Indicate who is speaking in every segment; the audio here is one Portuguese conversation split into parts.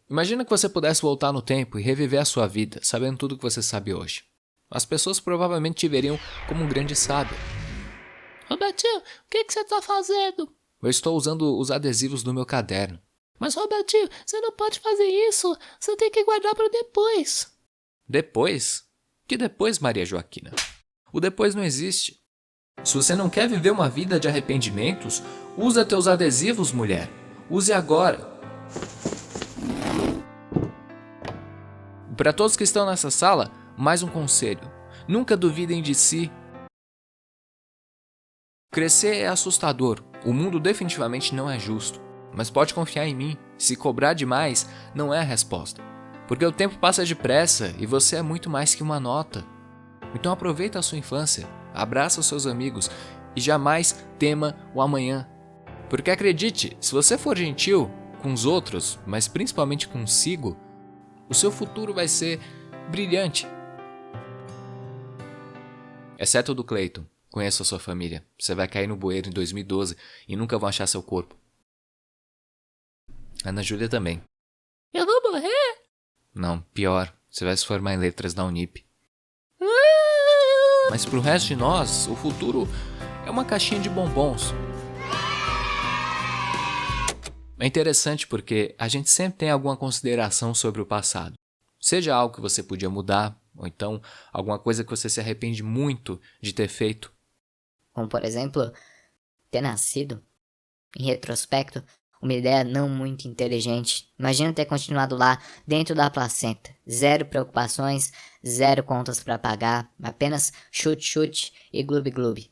Speaker 1: Imagina que você pudesse voltar no tempo e reviver a sua vida, sabendo tudo o que você sabe hoje. As pessoas provavelmente te veriam como um grande sábio.
Speaker 2: Robertinho, o que você tá fazendo?
Speaker 1: Eu estou usando os adesivos do meu caderno.
Speaker 2: Mas Robertinho, você não pode fazer isso. Você tem que guardar para depois.
Speaker 1: Depois? Que depois, Maria Joaquina? O depois não existe. Se você não quer viver uma vida de arrependimentos, usa teus adesivos, mulher. Use agora. Para todos que estão nessa sala, mais um conselho. Nunca duvidem de si. Crescer é assustador. O mundo definitivamente não é justo. Mas pode confiar em mim. Se cobrar demais, não é a resposta. Porque o tempo passa depressa e você é muito mais que uma nota. Então aproveita a sua infância, abraça os seus amigos e jamais tema o amanhã. Porque acredite, se você for gentil com os outros, mas principalmente consigo, o seu futuro vai ser brilhante. Exceto o do Cleiton. Conheço a sua família. Você vai cair no bueiro em 2012 e nunca vão achar seu corpo. Ana Júlia também.
Speaker 2: Eu vou morrer?
Speaker 1: Não, pior. Você vai se formar em letras na Unip. Mas pro resto de nós, o futuro é uma caixinha de bombons. É interessante porque a gente sempre tem alguma consideração sobre o passado. Seja algo que você podia mudar, ou então alguma coisa que você se arrepende muito de ter feito.
Speaker 3: Como, por exemplo, ter nascido, em retrospecto, uma ideia não muito inteligente. Imagina ter continuado lá, dentro da placenta. Zero preocupações, zero contas para pagar, apenas chute e gloob.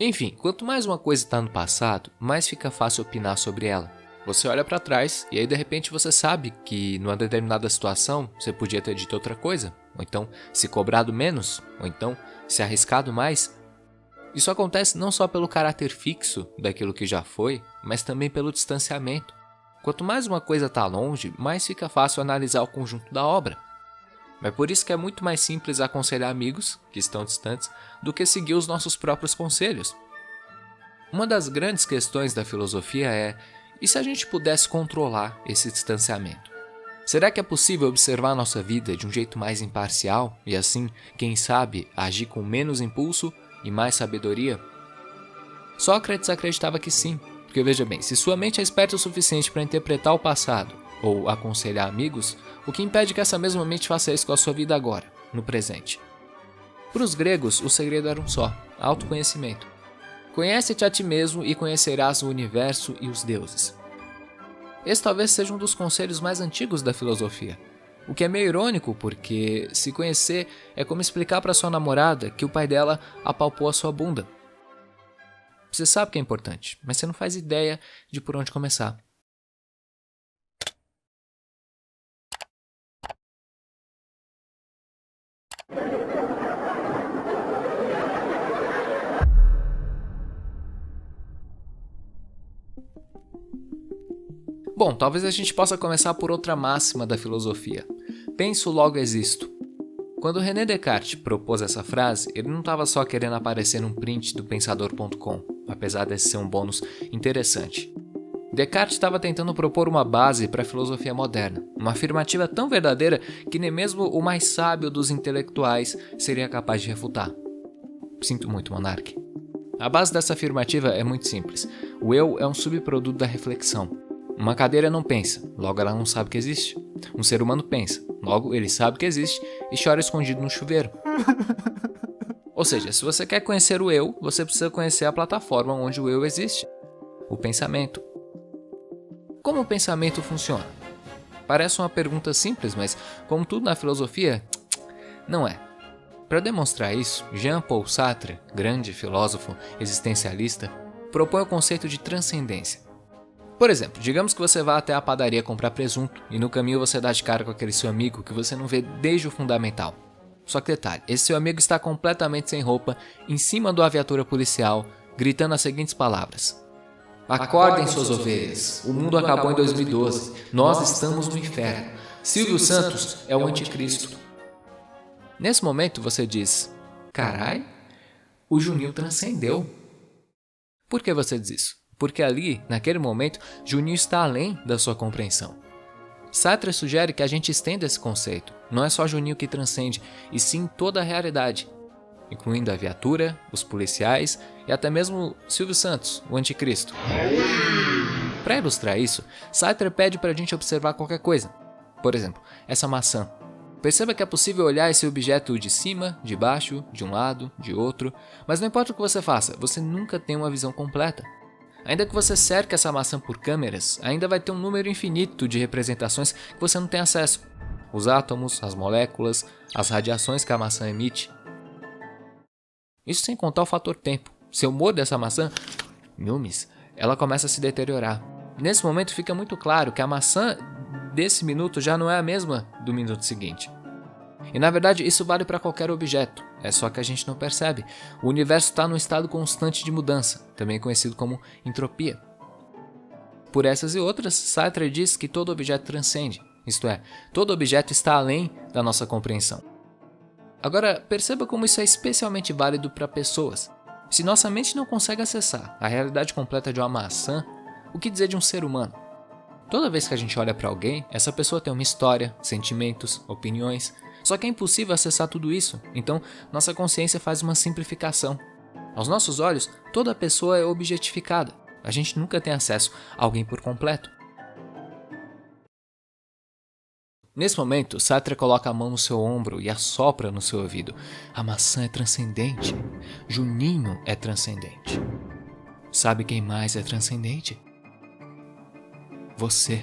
Speaker 1: Enfim, quanto mais uma coisa está no passado, mais fica fácil opinar sobre ela. Você olha para trás e aí de repente você sabe que numa determinada situação você podia ter dito outra coisa, ou então se cobrado menos, ou então se arriscado mais. Isso acontece não só pelo caráter fixo daquilo que já foi, mas também pelo distanciamento. Quanto mais uma coisa está longe, mais fica fácil analisar o conjunto da obra. É por isso que é muito mais simples aconselhar amigos, que estão distantes, do que seguir os nossos próprios conselhos. Uma das grandes questões da filosofia é: e se a gente pudesse controlar esse distanciamento? Será que é possível observar nossa vida de um jeito mais imparcial e assim, quem sabe, agir com menos impulso e mais sabedoria? Sócrates acreditava que sim, porque veja bem, se sua mente é esperta o suficiente para interpretar o passado ou aconselhar amigos, o que impede que essa mesma mente faça isso com a sua vida agora, no presente? Para os gregos, o segredo era um só: autoconhecimento. Conhece-te a ti mesmo e conhecerás o universo e os deuses. Esse talvez seja um dos conselhos mais antigos da filosofia. O que é meio irônico, porque se conhecer é como explicar para sua namorada que o pai dela apalpou a sua bunda. Você sabe que é importante, mas você não faz ideia de por onde começar. Bom, talvez a gente possa começar por outra máxima da filosofia. Penso, logo existo. Quando René Descartes propôs essa frase, ele não estava só querendo aparecer num print do Pensador.com, apesar desse ser um bônus interessante. Descartes estava tentando propor uma base para a filosofia moderna, uma afirmativa tão verdadeira que nem mesmo o mais sábio dos intelectuais seria capaz de refutar. Sinto muito, monarque. A base dessa afirmativa é muito simples. O eu é um subproduto da reflexão. Uma cadeira não pensa, logo ela não sabe que existe. Um ser humano pensa, logo ele sabe que existe e chora escondido no chuveiro. Ou seja, se você quer conhecer o eu, você precisa conhecer a plataforma onde o eu existe, o pensamento. Como o pensamento funciona? Parece uma pergunta simples, mas como tudo na filosofia, não é. Para demonstrar isso, Jean-Paul Sartre, grande filósofo existencialista, propõe o conceito de transcendência. Por exemplo, digamos que você vá até a padaria comprar presunto e no caminho você dá de cara com aquele seu amigo que você não vê desde o fundamental. Só que detalhe, esse seu amigo está completamente sem roupa, em cima da viatura policial, gritando as seguintes palavras: "Acordem suas ovelhas, o mundo acabou em 2012, nós estamos no inferno, Silvio Santos é o anticristo." Nesse momento você diz: "Carai, o Juninho transcendeu." Por que você diz isso? Porque ali, naquele momento, Juninho está além da sua compreensão. Sartre sugere que a gente estenda esse conceito. Não é só Juninho que transcende, e sim toda a realidade, incluindo a viatura, os policiais e até mesmo Silvio Santos, o anticristo. Para ilustrar isso, Sartre pede para a gente observar qualquer coisa. Por exemplo, essa maçã. Perceba que é possível olhar esse objeto de cima, de baixo, de um lado, de outro, mas não importa o que você faça, você nunca tem uma visão completa. Ainda que você cerque essa maçã por câmeras, ainda vai ter um número infinito de representações que você não tem acesso. Os átomos, as moléculas, as radiações que a maçã emite. Isso sem contar o fator tempo. Se eu mordo essa maçã, ela começa a se deteriorar. Nesse momento fica muito claro que a maçã desse minuto já não é a mesma do minuto seguinte. E na verdade isso vale para qualquer objeto, é só que a gente não percebe. O universo está num estado constante de mudança, também conhecido como entropia. Por essas e outras, Sartre diz que todo objeto transcende, isto é, todo objeto está além da nossa compreensão. Agora, perceba como isso é especialmente válido para pessoas. Se nossa mente não consegue acessar a realidade completa de uma maçã, o que dizer de um ser humano? Toda vez que a gente olha para alguém, essa pessoa tem uma história, sentimentos, opiniões. Só que é impossível acessar tudo isso, então nossa consciência faz uma simplificação. Aos nossos olhos, toda pessoa é objetificada. A gente nunca tem acesso a alguém por completo. Nesse momento, Sartre coloca a mão no seu ombro e assopra no seu ouvido. A maçã é transcendente. Juninho é transcendente. Sabe quem mais é transcendente? Você.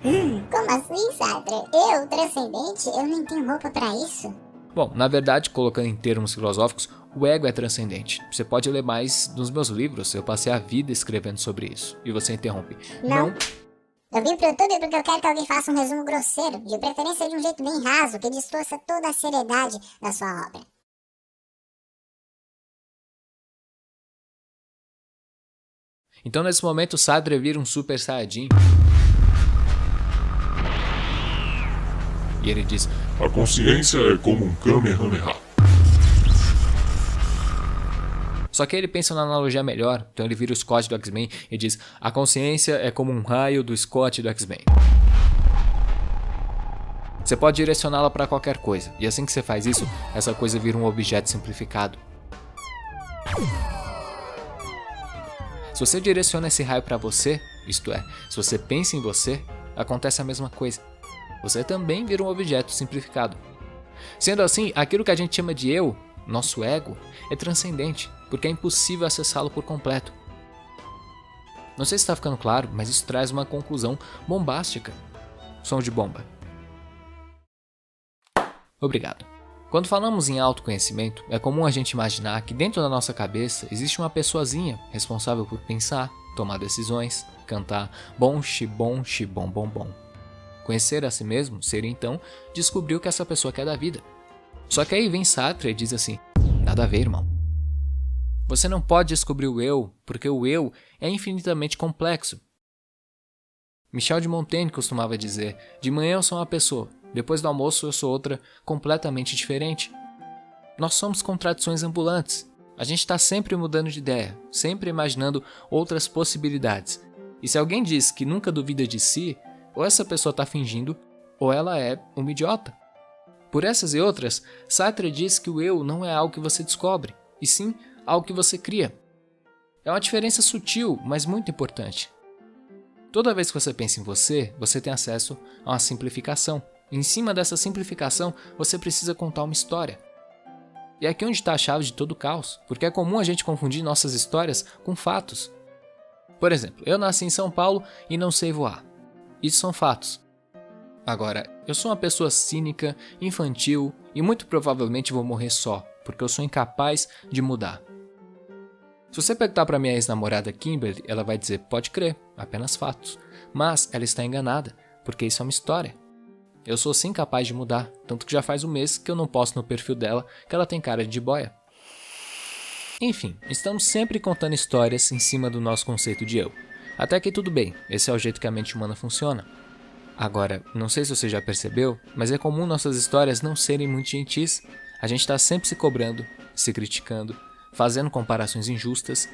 Speaker 4: Como assim, Sartre? Eu, transcendente? Eu nem tenho roupa pra isso.
Speaker 1: Bom, na verdade, colocando em termos filosóficos, o ego é transcendente. Você pode ler mais nos meus livros, eu passei a vida escrevendo sobre isso. E você interrompe.
Speaker 4: Não. Eu vim pro YouTube porque eu quero que alguém faça um resumo grosseiro, de preferência de um jeito bem raso, que distorça toda a seriedade da sua obra.
Speaker 1: Então, nesse momento, Sartre vira um super saiyajin. E ele diz:
Speaker 5: A consciência é como um Kamehameha.
Speaker 1: Só que ele pensa na analogia melhor, então ele vira o Scott do X-Men e diz: a consciência é como um raio do Scott do X-Men. Você pode direcioná-la para qualquer coisa, e assim que você faz isso, essa coisa vira um objeto simplificado. Se você direciona esse raio para você, isto é, se você pensa em você, acontece a mesma coisa. Você também vira um objeto simplificado. Sendo assim, aquilo que a gente chama de eu, nosso ego, é transcendente, porque é impossível acessá-lo por completo. Não sei se está ficando claro, mas isso traz uma conclusão bombástica. Som de bomba. Obrigado. Quando falamos em autoconhecimento, é comum a gente imaginar que dentro da nossa cabeça existe uma pessoazinha responsável por pensar, tomar decisões, cantar bom xibom xibom bom bom. Conhecer a si mesmo seria então descobrir o que essa pessoa quer da vida. Só que aí vem Sartre e diz assim: nada a ver, irmão. Você não pode descobrir o eu, porque o eu é infinitamente complexo. Michel de Montaigne costumava dizer: de manhã eu sou uma pessoa, depois do almoço eu sou outra completamente diferente. Nós somos contradições ambulantes. A gente está sempre mudando de ideia, sempre imaginando outras possibilidades. E se alguém diz que nunca duvida de si, ou essa pessoa está fingindo, ou ela é uma idiota. Por essas e outras, Sartre diz que o eu não é algo que você descobre, e sim algo que você cria. É uma diferença sutil, mas muito importante. Toda vez que você pensa em você, você tem acesso a uma simplificação. Em cima dessa simplificação, você precisa contar uma história. E é aqui onde está a chave de todo o caos, porque é comum a gente confundir nossas histórias com fatos. Por exemplo, eu nasci em São Paulo e não sei voar. Isso são fatos. Agora, eu sou uma pessoa cínica, infantil e muito provavelmente vou morrer só, porque eu sou incapaz de mudar. Se você perguntar para minha ex-namorada Kimberly, ela vai dizer: pode crer, apenas fatos. Mas ela está enganada, porque isso é uma história. Eu sou sim capaz de mudar, tanto que já faz um mês que eu não posto no perfil dela que ela tem cara de jiboia. Enfim, estamos sempre contando histórias em cima do nosso conceito de eu. Até que tudo bem, esse é o jeito que a mente humana funciona. Agora, não sei se você já percebeu, mas é comum nossas histórias não serem muito gentis. A gente está sempre se cobrando, se criticando, fazendo comparações injustas.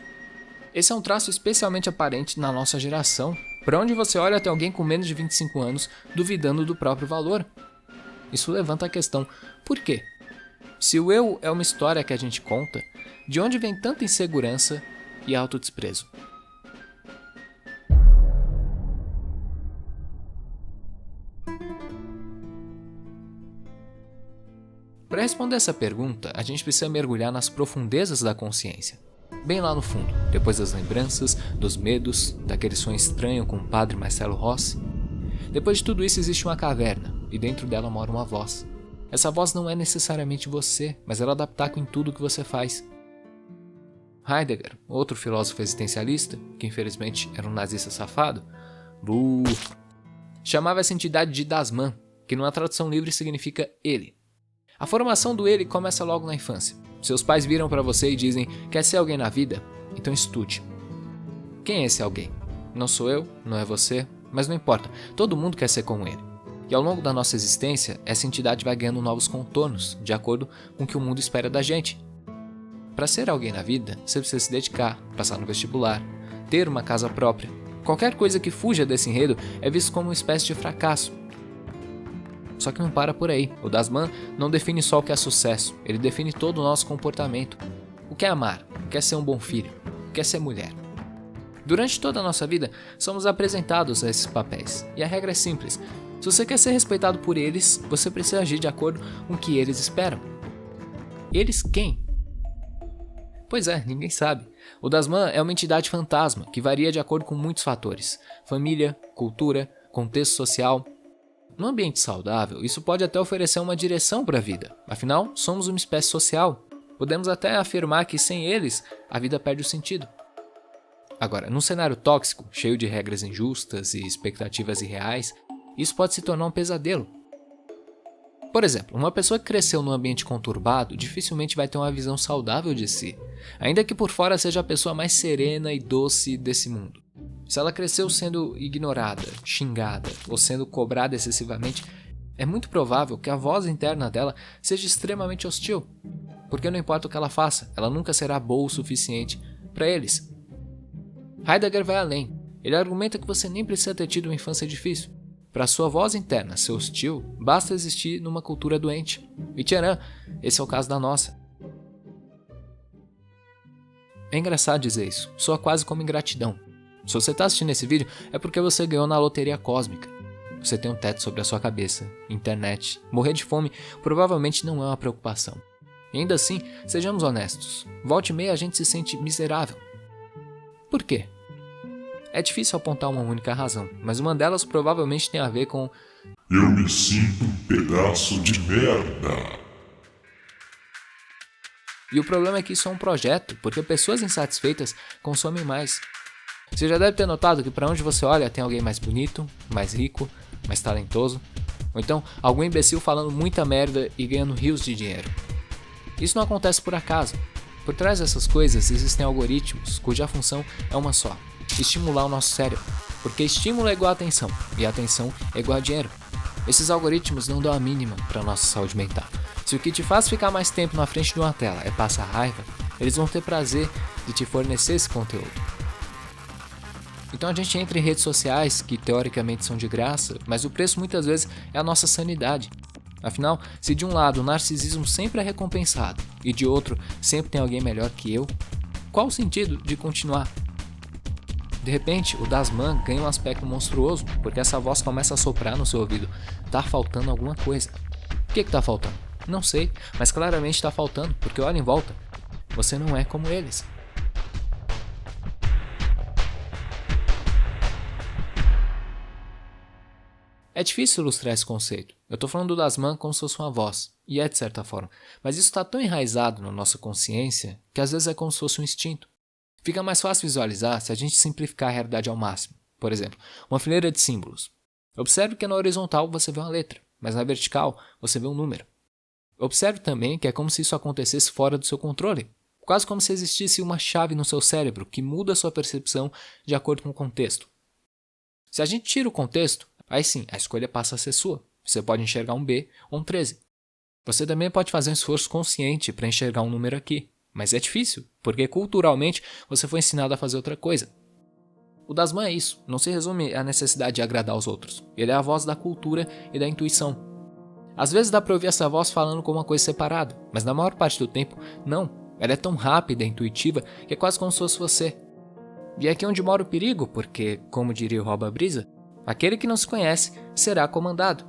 Speaker 1: Esse é um traço especialmente aparente na nossa geração. Para onde você olha tem alguém com menos de 25 anos duvidando do próprio valor. Isso levanta a questão, por quê? Se o eu é uma história que a gente conta, de onde vem tanta insegurança e autodesprezo? Para responder essa pergunta, a gente precisa mergulhar nas profundezas da consciência. Bem lá no fundo, depois das lembranças, dos medos, daquele sonho estranho com o padre Marcelo Rossi. Depois de tudo isso existe uma caverna, e dentro dela mora uma voz. Essa voz não é necessariamente você, mas ela dá pitaco em tudo que você faz. Heidegger, outro filósofo existencialista, que infelizmente era um nazista safado, chamava essa entidade de Das Man, que numa tradução livre significa ele. A formação do ele começa logo na infância. Seus pais viram para você e dizem: quer ser alguém na vida? Então estude. Quem é esse alguém? Não sou eu, não é você, mas não importa, todo mundo quer ser como ele. E ao longo da nossa existência, essa entidade vai ganhando novos contornos, de acordo com o que o mundo espera da gente. Para ser alguém na vida, você precisa se dedicar, passar no vestibular, ter uma casa própria. Qualquer coisa que fuja desse enredo é visto como uma espécie de fracasso. Só que não para por aí. O Das Man não define só o que é sucesso, ele define todo o nosso comportamento. O que é amar? O que é ser um bom filho? O que é ser mulher? Durante toda a nossa vida, somos apresentados a esses papéis. E a regra é simples. Se você quer ser respeitado por eles, você precisa agir de acordo com o que eles esperam. Eles quem? Pois é, ninguém sabe. O Das Man é uma entidade fantasma que varia de acordo com muitos fatores. Família, cultura, contexto social. Num ambiente saudável, isso pode até oferecer uma direção para a vida. Afinal, somos uma espécie social. Podemos até afirmar que sem eles, a vida perde o sentido. Agora, num cenário tóxico, cheio de regras injustas e expectativas irreais, isso pode se tornar um pesadelo. Por exemplo, uma pessoa que cresceu num ambiente conturbado dificilmente vai ter uma visão saudável de si, ainda que por fora seja a pessoa mais serena e doce desse mundo. Se ela cresceu sendo ignorada, xingada ou sendo cobrada excessivamente, é muito provável que a voz interna dela seja extremamente hostil, porque não importa o que ela faça, ela nunca será boa o suficiente para eles. Heidegger vai além. Ele argumenta que você nem precisa ter tido uma infância difícil. Para sua voz interna ser hostil, basta existir numa cultura doente. E tcharam, esse é o caso da nossa. É engraçado dizer isso, soa quase como ingratidão. Se você está assistindo esse vídeo, é porque você ganhou na loteria cósmica. Você tem um teto sobre a sua cabeça, internet, morrer de fome provavelmente não é uma preocupação. E ainda assim, sejamos honestos, volta e meia a gente se sente miserável. Por quê? É difícil apontar uma única razão, mas uma delas provavelmente tem a ver com:
Speaker 5: eu me sinto um pedaço de merda.
Speaker 1: E o problema é que isso é um projeto, porque pessoas insatisfeitas consomem mais. Você já deve ter notado que para onde você olha tem alguém mais bonito, mais rico, mais talentoso, ou então algum imbecil falando muita merda e ganhando rios de dinheiro. Isso não acontece por acaso. Por trás dessas coisas existem algoritmos cuja função é uma só: estimular o nosso cérebro, porque estímulo é igual a atenção, e a atenção é igual a dinheiro. Esses algoritmos não dão a mínima para a nossa saúde mental. Se o que te faz ficar mais tempo na frente de uma tela é passar raiva, eles vão ter prazer de te fornecer esse conteúdo. Então a gente entra em redes sociais que teoricamente são de graça, mas o preço muitas vezes é a nossa sanidade. Afinal, se de um lado o narcisismo sempre é recompensado e de outro sempre tem alguém melhor que eu, qual o sentido de continuar? De repente, o Das Man ganha um aspecto monstruoso, porque essa voz começa a soprar no seu ouvido. Tá faltando alguma coisa. O que tá faltando? Não sei, mas claramente tá faltando, porque olha em volta. Você não é como eles. É difícil ilustrar esse conceito. Eu tô falando do Das Man como se fosse uma voz, e é de certa forma, mas isso está tão enraizado na nossa consciência que às vezes é como se fosse um instinto. Fica mais fácil visualizar se a gente simplificar a realidade ao máximo. Por exemplo, uma fileira de símbolos. Observe que na horizontal você vê uma letra, mas na vertical você vê um número. Observe também que é como se isso acontecesse fora do seu controle, quase como se existisse uma chave no seu cérebro que muda a sua percepção de acordo com o contexto. Se a gente tira o contexto, aí sim, a escolha passa a ser sua. Você pode enxergar um B ou um 13. Você também pode fazer um esforço consciente para enxergar um número aqui. Mas é difícil, porque culturalmente você foi ensinado a fazer outra coisa. O Dasman é isso, não se resume à necessidade de agradar aos outros. Ele é a voz da cultura e da intuição. Às vezes dá pra ouvir essa voz falando como uma coisa separada, mas na maior parte do tempo, não. Ela é tão rápida e intuitiva que é quase como se fosse você. E é aqui onde mora o perigo, porque, como diria o Rouba Brisa, aquele que não se conhece será comandado.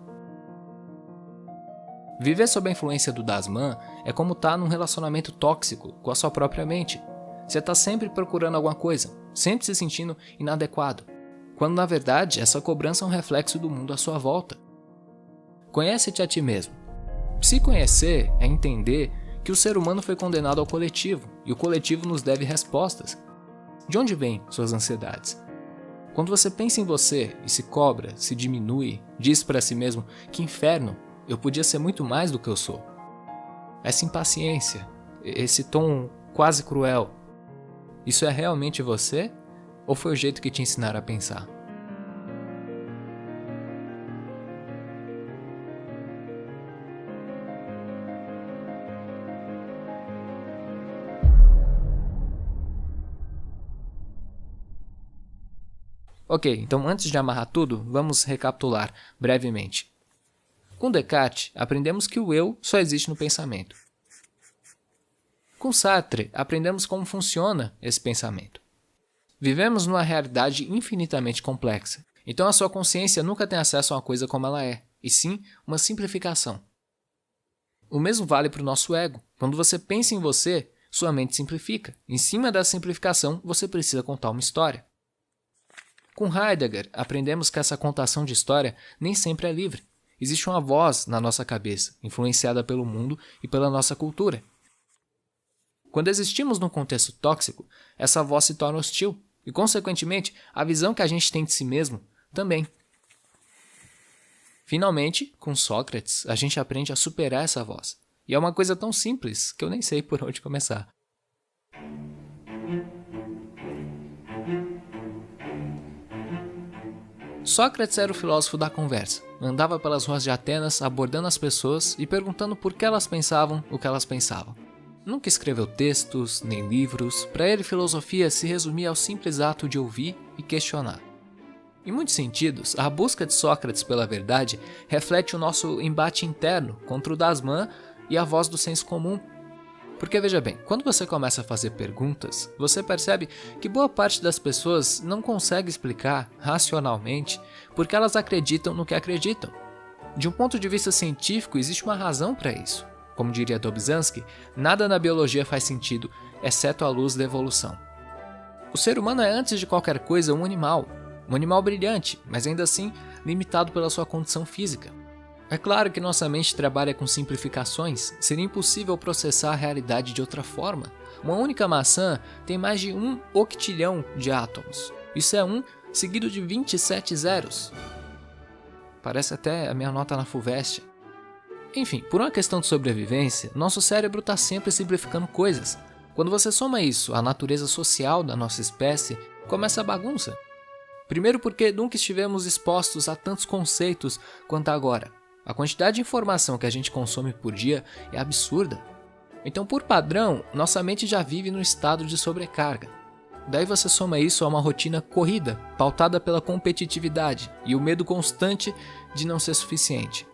Speaker 1: Viver sob a influência do Dasman é como estar num relacionamento tóxico com a sua própria mente. Você está sempre procurando alguma coisa, sempre se sentindo inadequado, quando na verdade essa cobrança é um reflexo do mundo à sua volta. Conhece-te a ti mesmo. Se conhecer é entender que o ser humano foi condenado ao coletivo e o coletivo nos deve respostas. De onde vêm suas ansiedades? Quando você pensa em você e se cobra, se diminui, diz para si mesmo que inferno, eu podia ser muito mais do que eu sou. Essa impaciência, esse tom quase cruel, isso é realmente você? Ou foi o jeito que te ensinaram a pensar? Ok, então antes de amarrar tudo, vamos recapitular brevemente. Com Descartes, aprendemos que o eu só existe no pensamento. Com Sartre, aprendemos como funciona esse pensamento. Vivemos numa realidade infinitamente complexa, então a sua consciência nunca tem acesso a uma coisa como ela é, e sim uma simplificação. O mesmo vale para o nosso ego. Quando você pensa em você, sua mente simplifica. Em cima da simplificação, você precisa contar uma história. Com Heidegger, aprendemos que essa contação de história nem sempre é livre. Existe uma voz na nossa cabeça, influenciada pelo mundo e pela nossa cultura. Quando existimos num contexto tóxico, essa voz se torna hostil e, consequentemente, a visão que a gente tem de si mesmo também. Finalmente, com Sócrates, a gente aprende a superar essa voz. E é uma coisa tão simples que eu nem sei por onde começar. Sócrates era o filósofo da conversa. Andava pelas ruas de Atenas abordando as pessoas e perguntando por que elas pensavam o que elas pensavam. Nunca escreveu textos, nem livros. Para ele, filosofia se resumia ao simples ato de ouvir e questionar. Em muitos sentidos, a busca de Sócrates pela verdade reflete o nosso embate interno contra o Dasman e a voz do senso comum. Porque veja bem, quando você começa a fazer perguntas, você percebe que boa parte das pessoas não consegue explicar racionalmente porque elas acreditam no que acreditam. De um ponto de vista científico, existe uma razão para isso. Como diria Dobzhansky, nada na biologia faz sentido, exceto a luz da evolução. O ser humano é, antes de qualquer coisa, um animal brilhante, mas ainda assim limitado pela sua condição física. É claro que nossa mente trabalha com simplificações, seria impossível processar a realidade de outra forma. Uma única maçã tem mais de 1 octilhão de átomos. Isso é 1 seguido de 27 zeros. Parece até a minha nota na FUVEST. Enfim, por uma questão de sobrevivência, nosso cérebro está sempre simplificando coisas. Quando você soma isso à natureza social da nossa espécie, começa a bagunça. Primeiro porque nunca estivemos expostos a tantos conceitos quanto agora. A quantidade de informação que a gente consome por dia é absurda. Então, por padrão, nossa mente já vive no estado de sobrecarga. Daí você soma isso a uma rotina corrida, pautada pela competitividade e o medo constante de não ser suficiente.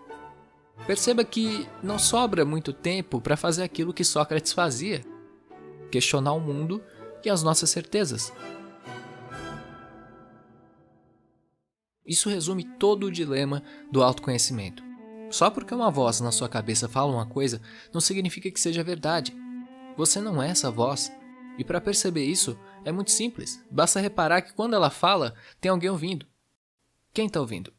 Speaker 1: Perceba que não sobra muito tempo para fazer aquilo que Sócrates fazia: questionar o mundo e as nossas certezas. Isso resume todo o dilema do autoconhecimento. Só porque uma voz na sua cabeça fala uma coisa, não significa que seja verdade. Você não é essa voz. E para perceber isso, é muito simples. Basta reparar que quando ela fala, tem alguém ouvindo. Quem está ouvindo?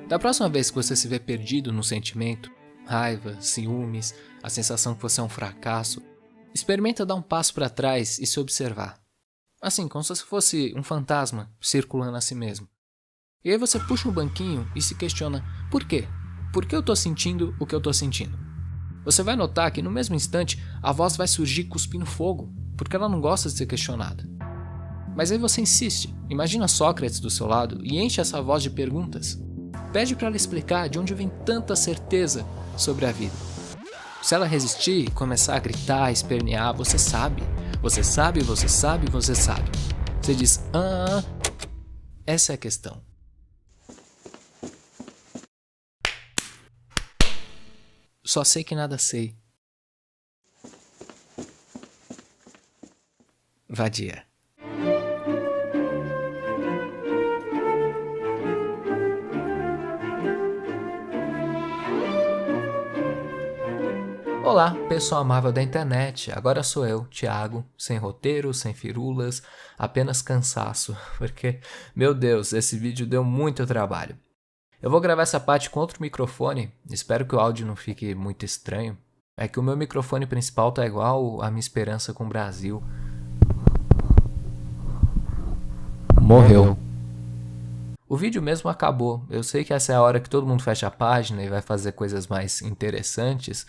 Speaker 1: Da próxima vez que você se vê perdido num sentimento, raiva, ciúmes, a sensação que você é um fracasso, experimenta dar um passo para trás e se observar. Assim, como se fosse um fantasma circulando a si mesmo. E aí você puxa um banquinho e se questiona: por quê? Por que eu estou sentindo o que eu estou sentindo? Você vai notar que no mesmo instante a voz vai surgir cuspindo fogo, porque ela não gosta de ser questionada. Mas aí você insiste, imagina Sócrates do seu lado e enche essa voz de perguntas. Pede para ela explicar de onde vem tanta certeza sobre a vida. Se ela resistir e começar a gritar, espernear, você sabe. Você sabe, você sabe, você sabe. Você diz, essa é a questão. Só sei que nada sei. Vadia. Olá, pessoal amável da internet, agora sou eu, Thiago, sem roteiro, sem firulas, apenas cansaço, porque, meu Deus, esse vídeo deu muito trabalho. Eu vou gravar essa parte com outro microfone, espero que o áudio não fique muito estranho. É que o meu microfone principal tá igual a minha esperança com o Brasil. Morreu. O vídeo mesmo acabou. Eu sei que essa é a hora que todo mundo fecha a página e vai fazer coisas mais interessantes.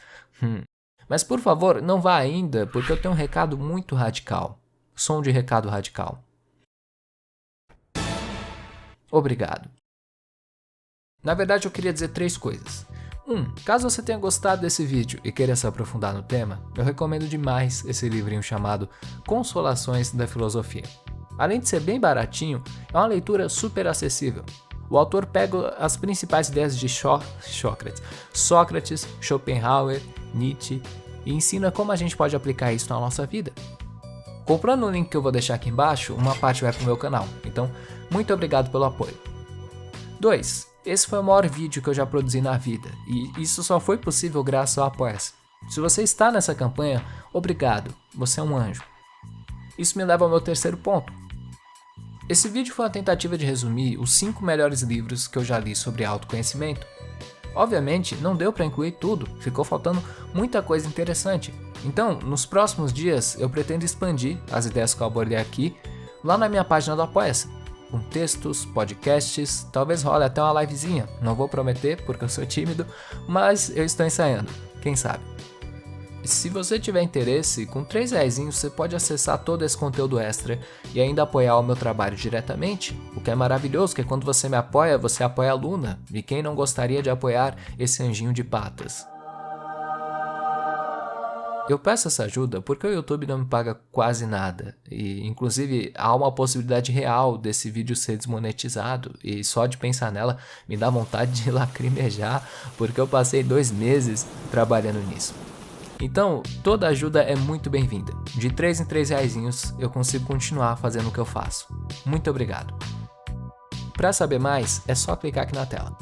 Speaker 1: Mas por favor, não vá ainda, porque eu tenho um recado muito radical. Som de recado radical. Obrigado. Na verdade, eu queria dizer 3 coisas. 1. Caso você tenha gostado desse vídeo e queira se aprofundar no tema, eu recomendo demais esse livrinho chamado Consolações da Filosofia. Além de ser bem baratinho, é uma leitura super acessível. O autor pega as principais ideias de Sócrates, Schopenhauer, Nietzsche e ensina como a gente pode aplicar isso na nossa vida. Comprando o link que eu vou deixar aqui embaixo, uma parte vai para o meu canal, então muito obrigado pelo apoio. 2. Esse foi o maior vídeo que eu já produzi na vida e isso só foi possível graças ao Apoia-se. Se você está nessa campanha, obrigado, você é um anjo. Isso me leva ao meu 3º ponto. Esse vídeo foi uma tentativa de resumir os 5 melhores livros que eu já li sobre autoconhecimento. Obviamente, não deu para incluir tudo, ficou faltando muita coisa interessante. Então, nos próximos dias, eu pretendo expandir as ideias que eu abordei aqui lá na minha página do Apoia-se, com textos, podcasts, talvez role até uma livezinha. Não vou prometer porque eu sou tímido, mas eu estou ensaiando, quem sabe. Se você tiver interesse, com 3 reaisinhos você pode acessar todo esse conteúdo extra e ainda apoiar o meu trabalho diretamente, o que é maravilhoso, que quando você me apoia, você apoia a Luna, e quem não gostaria de apoiar esse anjinho de patas? Eu peço essa ajuda porque o YouTube não me paga quase nada, e inclusive há uma possibilidade real desse vídeo ser desmonetizado, e só de pensar nela me dá vontade de lacrimejar, porque eu passei 2 meses trabalhando nisso. Então, toda ajuda é muito bem-vinda. De 3 em 3 reaisinhos eu consigo continuar fazendo o que eu faço. Muito obrigado. Para saber mais, é só clicar aqui na tela.